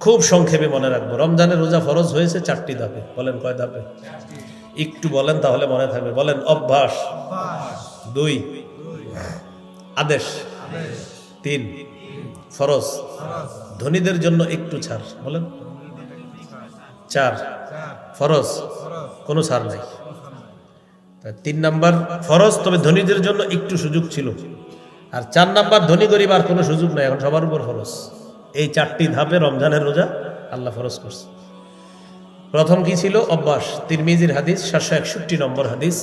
খুব সংক্ষেপে মনে রাখবো। রমজানের রোজা ফরজ হয়েছে 4টি ধাপে। বলেন কয় ধাপে? একটু বলেন তাহলে মনে থাকবে। বলেন অভ্যাস, 2 আদেশ, 3 ফরজ, ধনীদের জন্য একটু ছাড়। বলেন 4 ফরজ, কোনো ছাড় নাই। 3 নাম্বার ফরজ, তবে ধনীদের জন্য একটু সুযোগ ছিল। আর 4 নাম্বার ধনী গরিব আর কোনো সুযোগ নাই, এখন সবার উপর ফরজ। এই 4টি ধাপে রমজানের রোজা আল্লাহ ফরজ করছে। প্রথম কি ছিল? অভ্যাস। তিরমিজির হাদিস, 761 নম্বর হাদিস।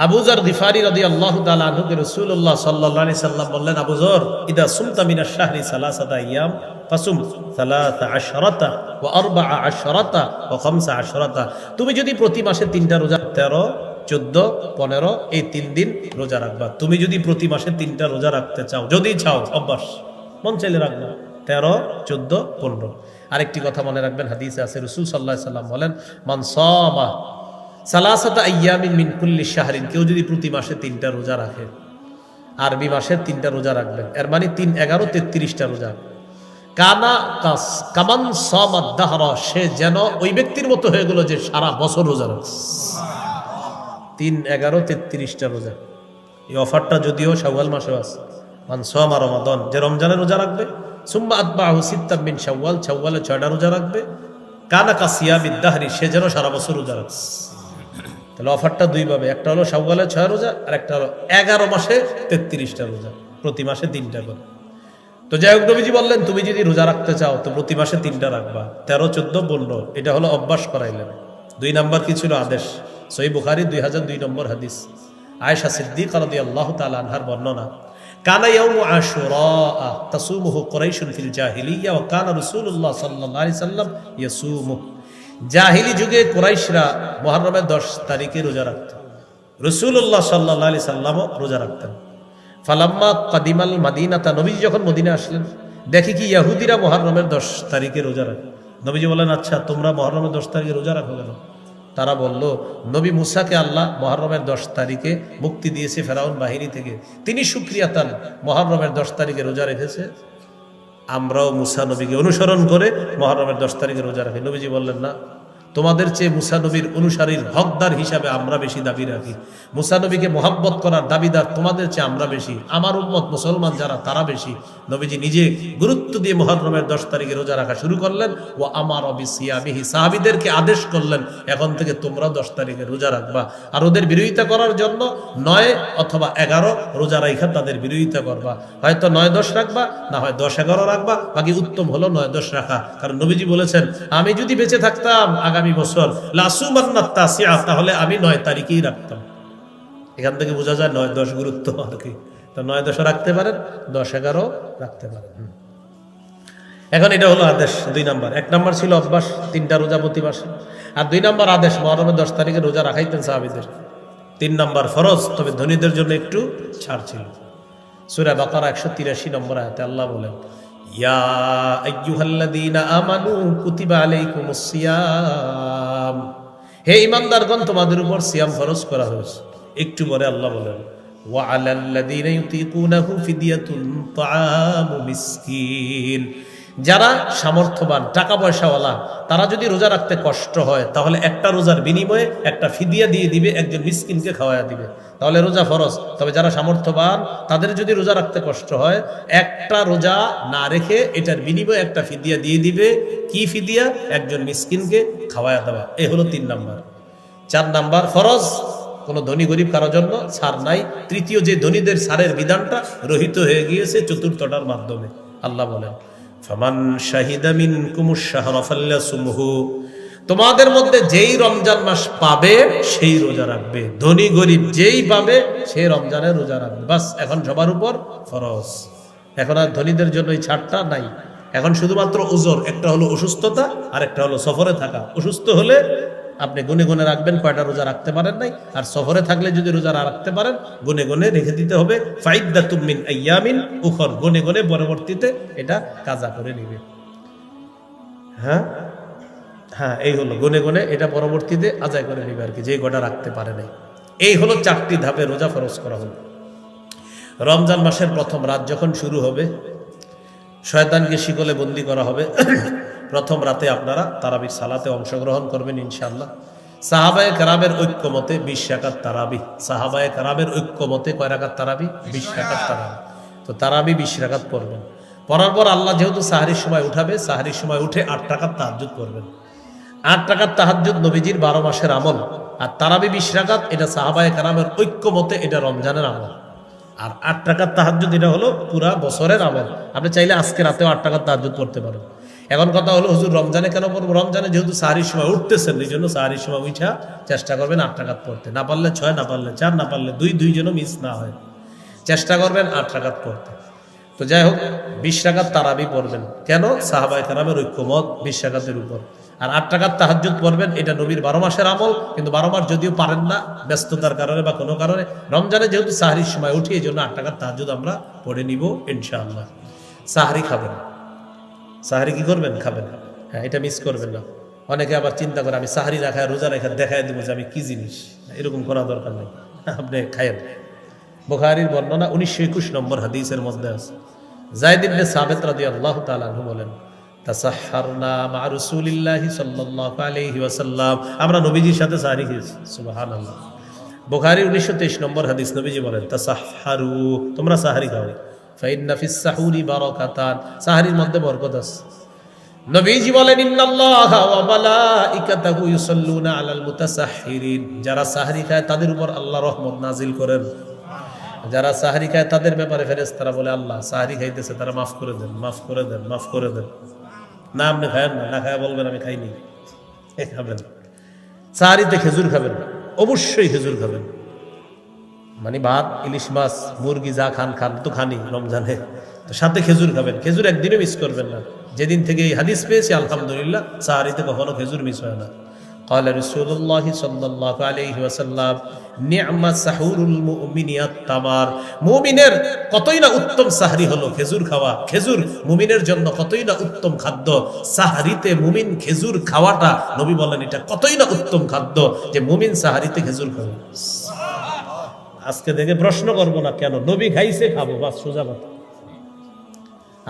আবু যর গিফারি রাদিয়াল্লাহু তাআলা আনহুকে রাসূলুল্লাহ সাল্লাল্লাহু আলাইহি সাল্লাম বললেন, আবু যর, ইদা সুমতা মিনাশ শাহরি সালাসাতা আইয়াম ফাসুম 13 ওয়া 14 ওয়া 15। তুমি যদি প্রতি মাসে 3টা রোজা, 13, 14, 15 এই 3 দিন রোজা রাখবা। তুমি যদি প্রতি মাসে 3টা রোজা রাখতে চাও, যদি চাও, অভ্যাস, মন চাইলে রাখবা 13, 14, 15। আরেকটি কথা মনে রাখবেন, হাদিসে আছে রাসূল সাল্লাল্লাহু আলাইহি সাল্লাম বলেন, মান সামা সালাসাতা আইয়ামিন মিন কুল্লি শাহরিন, কেউ যদি প্রতি মাসে 3টা রোজা রাখে, আরবি মাসের 3টা রোজা রাখবেন, এর মানে 3, 11, 33টা রোজা। কানা কাস কামান সামাদ দাহরা, সে যেন ওই ব্যক্তির মতো হয়ে গেল যে সারা বছর রোজা রাখছে। 3, 11, 33টা রোজা। এই অফারটা যদিও শাওয়াল মাসেও আছে। মান সামা রমাদান, যে রমজানের রোজা রাখবে, সুম্মা আতবাহু সিত্তাম মিন শাওয়াল, শাওয়ালে 6টা রোজা রাখবে, কানা কাসিয়ামিদ দাহরি, সে যেন সারা বছর রোজা রাখছে। তাহলে অফারটা 2 ভাবে, একটা হলো শাওয়ালে 6 রোজা, আর একটা হলো 11 মাসে 33টা রোজা, প্রতি মাসে 3টা করে। তো যাই হোক, নবীজি বললেন তুমি যদি রোজা রাখতে চাও তো প্রতি মাসে 3টা রাখবা, 13, 14, 15। এটা হলো অভ্যাস করাইলেন। 2 নাম্বার কি ছিল? আদেশ। সহিহ বুখারী 2002 নম্বর হাদিস, আয়েশা সিদ্দিকা রাদিয়াল্লাহু তাআলা আনহার বর্ণনা, কানা ইয়াউমু আশুরা তাসুমুহু কুরাইশুন ফিল জাহিলিয়্যা ওয়া কানা রাসূলুল্লাহ সাল্লাল্লাহু আলাইহি সাল্লাম ইয়াসুমু। জাহিলি যুগে কুরাইশরা মুহররমের 10 তারিখে রোজা রাখত, রাসূলুল্লাহ সাল্লাল্লাহু আলাইহি সাল্লামও রোজা রাখতেন। ফালাম্মা কাদিমাল মাদিনাতা, নবীজি যখন মদিনা আসলেন, দেখি কি ইহুদিরা মুহররমের 10 তারিখে রোজা রাখে। নবীজি বলেন, আচ্ছা তোমরা মুহররমের 10 তারিখে রোজা রাখো কেন? তারা বলল, নবী মুসাকে আল্লাহ মুহররমের 10 তারিখে মুক্তি দিয়েছে ফেরাউন বাহিনী থেকে, তিনি শুকরিয়াতান মুহররমের 10 তারিখে রোজা রেখেছে, আমরাও মুসা নবীকে অনুসরণ করে মুহররমের 10 তারিখে রোজা রাখি। নবীজি বললেন, না, তোমাদের চেয়ে মুসা নবীর অনুসারীর হকদার হিসাবে আমরা বেশি দাবি রাখি। মুসা নবীকে মোহাব্বত করার দাবিদার তোমাদের চেয়ে আমরা বেশি, আমার উম্মত মুসলমান যারা তারা বেশি। নবীজি নিজে গুরুত্ব দিয়ে মুহররমের 10 তারিখে রোজা রাখা শুরু করলেন। ও আমার বিসিয়ামিহি, সাহাবীদেরকে আদেশ করলেন, এখন থেকে তোমরা 10 তারিখে রোজা রাখবা। আর ওদের বিরোধিতা করার জন্য 9 অথবা 11 রোজা রাখা তাদের বিরোধিতা করবা। হয়তো 9, 10 রাখবা, না হয় 10, 11 রাখবা, বাকি উত্তম হলো 9, 10 রাখা। কারণ নবীজি বলেছেন, আমি যদি বেঁচে থাকতাম আগামী বছর লাসুমান্নাত তাসিআ, তাহলে আমি 9 তারিখেই রাখতাম। এখান থেকে বোঝা যায় 9, 10 গুরুত্ব আর কি। তো 9, 10 রাখতে পারেন, 10, 11 রাখতে পারেন। এখন এটা হলো আদেশ 2 নাম্বার। 1 নাম্বার ছিল অভ্যাস, 3টা রোজা প্রতি মাসে। আর 2 নাম্বার আদেশ, মুহররমের 10 তারিখে রোজা রাখাইতেন সাহাবীদের। 3 নাম্বার ফরজ, তবে ধনীদের জন্য একটু ছাড় ছিল। সূরা বাকারা 183 নম্বর আয়াতে আল্লাহ বলেন, ইয়া আইয়ুহাল্লাযীনা আমানু কুতিবা আলাইকুমুস সিয়াম, হে ঈমানদারগণ তোমাদের উপর সিয়াম ফরজ করা হয়েছে। একটু পরে আল্লাহ বলেন, ওয়া আলাল্লাযীনা ইউতিকুনাহু ফিদিয়াতুন তাআমু মিসকিন, যারা সামর্থ্যবান টাকা পয়সাওয়ালা তারা যদি রোজা রাখতে কষ্ট হয় তাহলে একটা রোজার বিনিময়ে একটা ফিদিয়া দিয়ে দিবে, একজন মিসকিনকে খাওয়ায়া দিবে, তাহলে রোজা ফরজ। তবে যারা সামর্থ্যবান তাদের যদি রোজা রাখতে কষ্ট হয়, একটা রোজা না রেখে এটার বিনিময়ে একটা ফিদিয়া দিয়ে দিবে। কি ফিদিয়া? একজন মিসকিনকে খাওয়ায়া দেওয়া। এই হলো 3 নাম্বার। 4 নাম্বার ফরজ, কোনো ধনী গরিব কারোর জন্য ছাড় নাই। তৃতীয় যে ধনীদের ছাড়ের বিধানটা রহিত হয়ে গিয়েছে 4টার মাধ্যমে। আল্লাহ বলেন, ফামান শাহিদা মিনকুমুশ শাহরা ফাল্যাসুমহু, তোমাদের মধ্যে যেই রমজান মাস পাবে সেই রোজা রাখবে। ধনী গরিব যেই পাবে সেই রমজানের রোজা রাখবে। বাস, এখন সবার উপর ফরজ। এখন আর ধনীদের জন্য এই ছাড়টা নাই। এখন শুধুমাত্র উজর, একটা হলো অসুস্থতা আর একটা হলো সফরে থাকা। অসুস্থ হলে আপনি গুনে গুনে রাখবেন কয়টা রোজা রাখতে পারেন নাই, আর সফরে থাকলে যদি রোজা রাখতে পারেন গুনে গুনে রেখে দিতে হবে। ফাইদ্দাতুম মিন আইয়ামিন উখর, গুনে গুনে পরবর্তীতে এটা কাজা করে নিবে। হ্যাঁ, এই হলো গুনে গুনে এটা পরবর্তীতে আদায় করে নিবে আর কি, যে কটা রাখতে পারে নাই। এই হলো 4টি ধাপে রোজা ফরজ করা হলো। রমজান মাসের প্রথম রাত যখন শুরু হবে শয়তানকে শিকলে বন্দি করা হবে। প্রথম রাতে আপনারা তারাবির সালাতে অংশগ্রহণ করবেন ইনশাআল্লাহ। সাহাবায়ে কেরামের ঐক্যমতে 20 রাকাত তারাবি। সাহাবায়ে কেরামের ঐক্যমতে কয় রাকাত তারাবি? 20 রাকাত তারাবি। তো তারাবি 20 রাকাত পড়বেন। পড়ার পর আল্লাহ যেহেতু সাহরির সময় উঠাবে, সাহরির সময় উঠে 8 রাকাত তাহাজ্জুদ পড়বেন। 8 রাকাত তাহাজ্জুদ নবীজির 12 মাসের আমল। আর তারাবি 20 রাকাত এটা সাহাবায়ে কেরামের ঐক্যমতে এটা রমজানের আমল। আর 8 রাকাত তাহাজ্জুদ এটা হলো পুরা বছরের আমল। আপনি চাইলে আজকে রাতেও 8 রাকাত তাহাজ্জুদ পড়তে পারেন। এখন কথা হলো হুজুর রমজানে কেন পড়বো? রমজানে যেহেতু সাহরির সময় উঠতেছেন, এই জন্য সাহরির সময় উঠা চেষ্টা করবেন 8 রাকাত পড়তে। না পারলে 6, না পারলে 4, না পারলে 2 যেন মিস না হয়। চেষ্টা করবেন 8 রাকাত পড়তে। তো যাই হোক 20 রাকাত তারাবি পড়বেন। কেন? সাহাবায়ে কেরামের ঐক্যমত 20 রাকাতের উপর। আর 8 রাকাত তাহাজ্জুদ পড়বেন, এটা নবীর 12 মাসের আমল। কিন্তু 12 মাস যদিও পারেন না ব্যস্ততার কারণে বা কোনো কারণে, রমজানে যেহেতু সাহরির সময় উঠি এই জন্য 8 রাকাত তাহাজ্জুদ আমরা পড়ে নিব ইনশাআল্লাহ। সাহরি খাবেন। সাহরি কি করবেন? খাবেন। হ্যাঁ, এটা মিস করবেন না। অনেকে আবার চিন্তা করে আমি সাহরি না খায় রোজা রেখে দেখাই দেবো যে আমি কি জিনিস। এরকম করা দরকার নেই, আপনি খায়েন। বুখারীর বর্ণনা 1921 নম্বর হাদিসের মধ্যে আছে, যায়েদ ইবনে সাবিত রাদিয়াল্লাহু তাআলা আনহু বলেন, তাসাহহারনা মা রাসূলিল্লাহি সাল্লাল্লাহু আলাইহি ওয়াসাল্লাম, আমরা নবীজির সাথে সাহরি খেয়েছি। সুবহানাল্লাহ। বুখারীর 1923 নম্বর হাদিস, নবীজি বলেন, তাসাহহারু, তোমরা সাহরি খাও, ফাইন্না ফিস সাহুরি বারাকাতান, সাহরির মধ্যে বরকত আছে। নবীজি বলেন, ইন্নাল্লাহা ওয়া মালাইকাতাহু ইউসাল্লুনা আলাল মুতাসাহহিরিন, যারা সাহরি খায় তাদের উপর আল্লাহ রহমত নাজিল করেন। যারা সাহরি খায় তাদের ব্যাপারে ফেরেশতারা বলে, আল্লাহ সাহরি খাইতেছে, তারা মাফ করে দেন, মাফ করে দেন, মাফ করে দেন। না আপনি খায়েন না, না খায় বলবেন আমি খাইনি। খাবেন সাহরিতে, খেজুর খাবেন, অবশ্যই খেজুর খাবেন। মানে ভাত, ইলিশ মাছ, মুরগি যা খান খান তো খানি রমজানে, তো সাথে খেজুর খাবেন। খেজুর একদিনও মিস করবেন না। যেদিন থেকে এই হাদিস পেয়েছি আলহামদুলিল্লাহ সাহরিতে কখনো খেজুর মিস হয় না। قال رسول الله صلى الله عليه وسلم নি'মা সাহুরুল মুমিনি আত-তামার, মুমিনের কতই না উত্তম সাহরি হলো খেজুর খাওয়া। খেজুর মুমিনের জন্য কতই না উত্তম খাদ্য। সাহরিতে মুমিন খেজুর খাওয়াটা, নবী বলেন এটা কতই না উত্তম খাদ্য যে মুমিন সাহরিতে খেজুর খাবে। আজকে থেকে প্রশ্ন করবো না কেন, নবী খাইছে, খাবো, বাস সোজা কথা।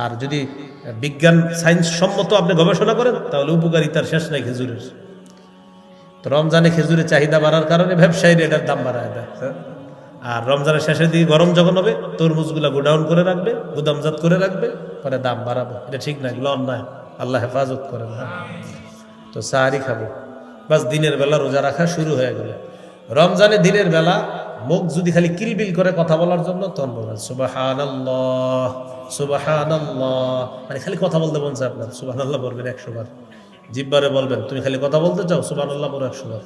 আর যদি বিজ্ঞান সায়েন্স সম্মত আপনি গবেষণা করেন তাহলে উপকারিতার শেষ নাই খেজুরের। তো রমজানে খেজুরের চাহিদা বাড়ার কারণে ব্যবসায়ীরা এটার দাম বাড়ায় দেয়। আর রমজানের শেষের দিকে গরম যখন হবে তরমুজগুলা গোডাউন করে রাখবে, গুদামজাত করে রাখবে, পরে দাম বাড়াবো। এটা ঠিক না, এগুলো অন্যায়, আল্লাহ হেফাজত করেন। তো সাহারি খাবো, বাস দিনের বেলা রোজা রাখা শুরু হয়ে গেল। রমজানে দিনের বেলা মুখ যদি খালি কিলবিল করে কথা বলার জন্য, তখন বলবেন সুবহানাল্লাহ সুবহানাল্লাহ, মানে খালি কথা বলতে মন চায় আপনার, সুবহানাল্লাহ বলবেন 100 বার। জিব্বারে বলবেন তুমি খালি কথা বলতে চাও, সুবহানাল্লাহ বলো 100 বার।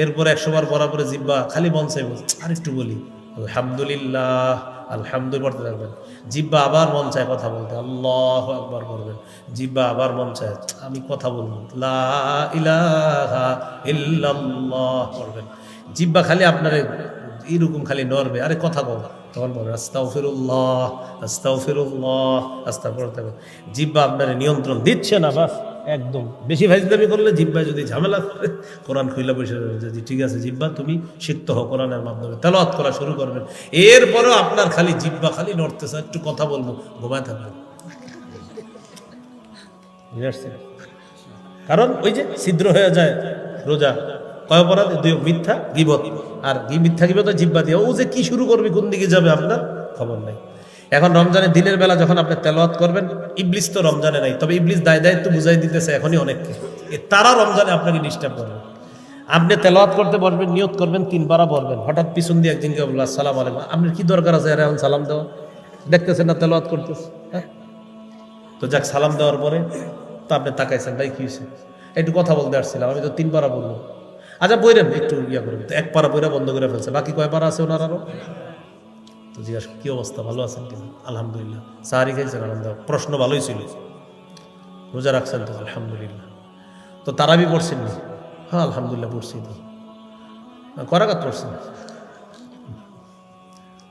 এরপর 100 বার পড়া পরে জিব্বা খালি মন চাই বলছে আরেকটু বলি আলহামদুলিল্লাহ, আলহামদুলিল্লাহ পড়তে থাকবেন। জিব্বা আবার মন চায় কথা বলতে, আল্লাহু আকবার করবেন। জিব্বা আবার মন চায় আমি কথা বলবো, লা ইলাহা ইল্লাল্লাহ করবেন। জিব্বা খালি আপনার এইরকম খালি নড়বে, আরে কথা বল, তখন বলবেন আস্তাগফিরুল্লাহ আস্তাগফিরুল্লাহ আস্তাগফিরুল্লাহ। জিব্বা আপনার নিয়ন্ত্রণ দিচ্ছে না, বাস একদম বেশি ফাইজলামি করলে জিব্বায় যদি ঝামেলা করে কোরআন খুইলা বসে যে ঠিক আছে জিব্বা তুমি শিখতে হো, কোরআনের মাধ্যমে তেলাওয়াত করা শুরু করবেন। এরপরেও আপনার খালি জিব্বা খালি নড়তেছে, একটু কথা বলবো, ঘুমায় থাকবেন। কারণ ওই যে ছিদ্র হয়ে যায় রোজা, কয় অপরাধ, 2 মিথ্যা গীবত। আর মিথ্যা গীবত জিব্বা দিয়ে ও যে কি শুরু করবে, কোন দিকে যাবে আপনার খবর নাই। এখন রমজানের দিনের বেলা যখন আপনি তেলাওয়াত করবেন, ইবলিস তো রমজানে নাই, তবে ইবলিস দায়িত্ব বুঝাই দিতেছে এখনই অনেককে, তারা রমজানে আপনাকে ডিস্টার্ব করবে। আপনি তেলাওয়াত করতে বসবেন, নিয়ত করবেন 3 পারা পড়বেন, হঠাৎ পিছন দিয়ে একদিনকে বলল আসসালামু আলাইকুম, আপনার কি দরকার আছে এখন সালাম দেওয়া? দেখতেছেন না তেলাওয়াত করতেছে, হ্যাঁ? তো যাক, সালাম দেওয়ার পরে তো আপনি তাকাইছেন, ভাই কি হয়েছে, একটু কথা বলতে আসছিলাম, আমি তো 3 পারা বলবো। আচ্ছা বইরেন, একটু ইয়া করবেন, তো 1 পারা বইরা বন্ধ করে ফেলছে, বাকি কয় পারা আছে ওনার আরো? তো জিজ্ঞাসা কি অবস্থা, ভালো আছেন কি? আলহামদুলিল্লাহ। সাহারি খাইছেন? আলহামদুলিল্লাহ। প্রশ্ন ভালোই ছিল, রোজা রাখছেন তো? আলহামদুলিল্লাহ। তো তারাবি পড়ছেন নি? হ্যাঁ আলহামদুলিল্লাহ পড়ছি। তো করাঘাত পড়ছেন?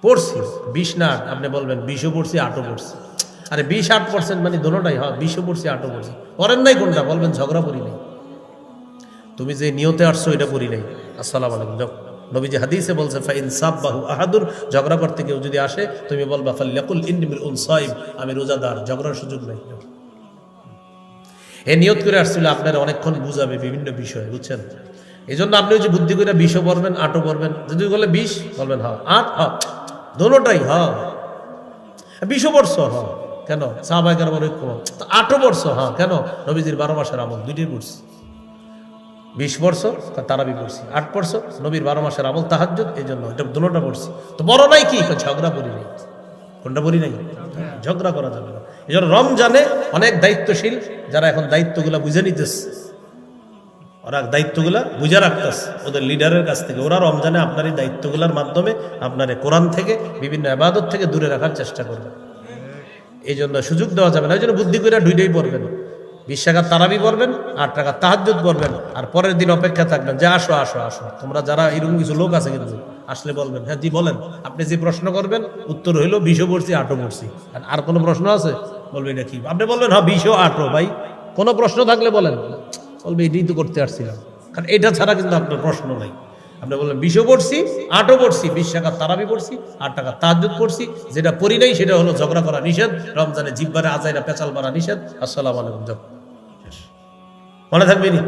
পড়ছি। 20 না 8? আপনি বলবেন 20ও পড়ছি 8ও পড়ছি। আরে 20-8% মানে দোনোটাই, হ্যাঁ 20ও পড়ছি 8ও পড়ছি। পড়েন নাই কোনটা? বলবেন ঝগড়া পড়ি নাই। তুমি যে নিয়তে আসছো এটা পড়ি নাই। আসসালামু আলাইকুম, যাও। নবীজি হাদিসে বলছে ফাইন সাব্বাহু আহাদুন, ঝগড়া করতে কেউ যদি আসে তুমি বলবা ফাল্যাকুল ইন্নী মিরউন সাইম, আমি রোজাদার, ঝগড়ার সুযোগ নাই। এ নিয়ত করে আসছিল আপনারা অনেকক্ষণ বুঝাবে বিভিন্ন বিষয়, বুঝছেন? এই জন্য আপনি যে বুদ্ধি করে 20ও পড়বেন 8ও পড়বেন, যদি বলে 20 বলবেন হ্যাঁ 8 হ্যাঁ দোনোটাই হ্যাঁ 20ও পড়ছ হ্যাঁ কেন সাহাবায়ে কেরামের ঐক্য, 8ও পড়ছ হ্যাঁ কেন নবীজির 12 মাসের আমল দুইটাই পড়ছি। 20 পড়ছ তারাবি পড়ছি, 8 পড়ছ নবীর 12 মাসের আমল তাহাজ্জুদ, এই জন্য এটা দোনোটা পড়ছি। তো বড় নাই কি ঝগড়া পড়ি নাই, কোনটা পড়ি নাই, ঝগড়া করা যাবে না। এই জন্য রমজানে অনেক দায়িত্বশীল যারা এখন দায়িত্বগুলা বুঝে নিতেছে, ওরা দায়িত্বগুলা বুঝে রাখতেছে ওদের লিডারের কাছ থেকে। ওরা রমজানে আপনার এই দায়িত্বগুলোর মাধ্যমে আপনার কোরআন থেকে বিভিন্ন ইবাদত থেকে দূরে রাখার চেষ্টা করবে। এই জন্য সুযোগ দেওয়া যাবে না। এই জন্য বুদ্ধি করে দুইটাই পড়বেন, 20 রাকাত তারাবি পড়বেন, 8 রাকাত তাহাজ্জুদ পড়বেন, আর পরের দিন অপেক্ষা থাকবেন যে আসো আসো আসো। তোমরা যারা এরকম কিছু লোক আছে কিন্তু আসলে বলবেন হ্যাঁ জি বলেন, আপনি যে প্রশ্ন করবেন উত্তর হইলো 20ও পড়ছি 8ও পড়ছি, আর কোনো প্রশ্ন আছে বলবে এটা কি, আপনি বলবেন হ্যাঁ 20ও 8ও ভাই, কোনো প্রশ্ন থাকলে বলেন, বলবে এটাই তো করতে আসছিলাম, কারণ এটা ছাড়া কিন্তু আপনার প্রশ্ন নাই। আপনি বললেন 20ও পড়ছি 8ও পড়ছি, 20 রাকাত তারাবি পড়ছি, 8 রাকাত তাহাজ্জুদ পড়ছি, যেটা পড়ি নাই সেটা হলো ঝগড়া করা নিষেধ, রমজানে জিহ্বারে আজাইরা পেঁচাল মারা নিষেধ। আসসালামু আলাইকুম। মনে থাকবে নি?